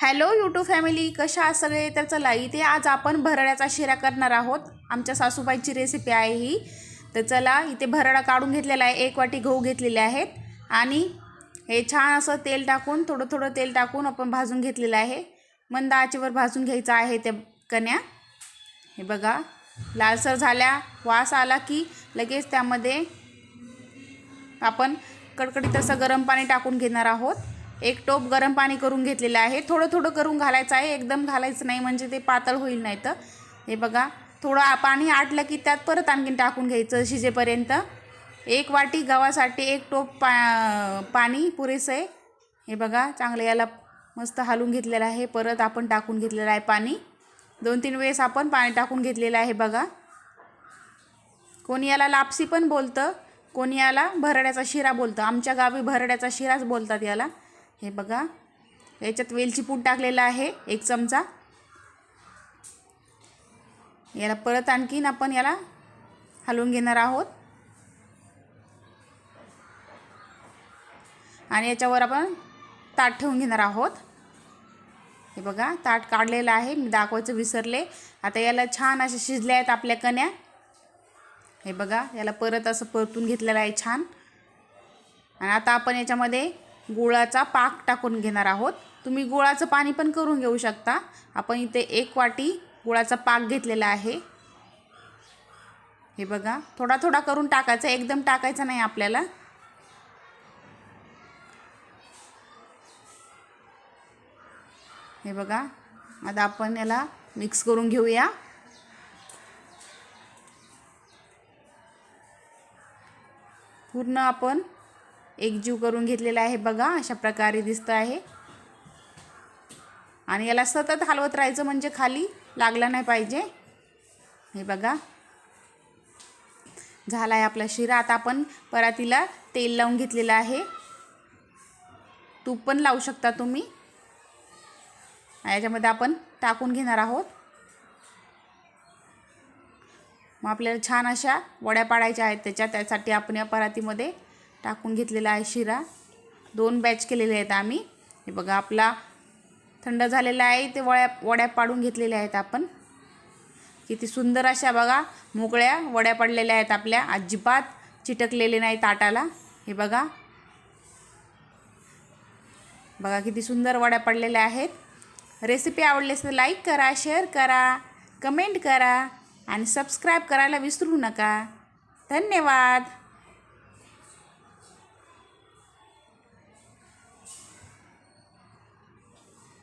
Hello YouTube family, कशा आहात सगळे? तर चला इथे आज आपण भरड्याचा शिरा करणार आहोत। आमच्या सासूबाईची रेसिपी आहे ही। तर चला इथे भरडा काढून घेतलेला आहे, 1 वाटी गहू घेतलेले आहेत आणि हे छान असं तेल टाकून थोडं थोडं तेल टाकून आपण भाजून घेतलेलं आहे। मंद आचेवर भाजून घ्यायचं आहे त्या कण्या। हे बघा लालसर झाल्या, वास आला की लगेच त्यामध्ये आपण कडकडीत असं गरम पाणी टाकून घेणार आहोत। 1 टोप गरम पाणी करून घेतलेलं आहे। थोडं थोडं करून घालायचं आहे, एकदम घालायचं नाही म्हणजे ते पातळ होईल नाही तर। हे बघा थोडं पाणी आटलं की त्यात परत आणखीन टाकून घ्यायचं शिजेपर्यंत। 1 वाटी गव्हासाठी 1 टोप पाणी पुरेसं आहे। हे बघा चांगलं याला मस्त हलवून घेतलेलं आहे। परत आपण टाकून घेतलेलं आहे पाणी। 2-3 वेळेस आपण पाणी टाकून घेतलेलं आहे बघा। कोणी याला लापसी पण बोलतं, कोणी याला भरड्याचा शिरा बोलतं। आमच्या गावी भरड्याचा शिराच बोलतात याला। हे बघा याच्यात वेलची पूड टाकलेला आहे 1 चमचा। याला परत आणखीन आपण याला हलवून घेणार आहोत आणि याच्यावर आपण ताट ठेवून घेणार आहोत। हे बघा ताट काढलेलं आहे, मी दाखवायचं विसरले। आता याला छान असे शिजले आहेत आपल्या कण्या। हे बघा याला परत असं परतून घेतलेलं आहे छान। आणि आता आपण याच्यामध्ये गुळाचा पाक टाकून घेणार आहोत। तुम्ही गुळाचं पाणी पण करून घेऊ शकता। आपण इथे 1 वाटी गुळाचा पाक घेतलेला आहे। हे बघा थोडा थोडा करून टाकायचा, एकदम टाकायचा नाही आपल्याला। हे बघा आता आपण याला मिक्स करून घेऊया। पूर्ण आपण एकजीव करून घेतलेला आहे बघा, अशा प्रकारे दिसतं आहे। आणि याला सतत हलवत राहायचं म्हणजे खाली लागला नाही पाहिजे। हे बघा झाला आहे आपला शिरा। आता आपण परातीला तेल लावून घेतलेलं आहे, तूप पण लावू शकता तुम्ही। याच्यामध्ये आपण टाकून घेणार आहोत। मग आपल्याला छान अशा वड्या पाडायच्या आहेत त्यासाठी आपण या परातीमध्ये टाकून घेतलेला आहे शिरा। 2 बॅच केलेले आहेत आम्ही। हे बघा आपला थंड झालेला आहे, ते वड्या पाडून घेतलेल्या आहेत आपण। किती सुंदर अशा बघा मोकळ्या वड्या पडलेल्या आहेत आपल्या, अजिबात चिटकलेले नाही ताटाला। हे बघा बघा किती सुंदर वड्या पडलेल्या आहेत। रेसिपी आवडली असेल तर लाईक करा, शेअर करा, कमेंट करा आणि सबस्क्राईब करायला विसरू नका। धन्यवाद।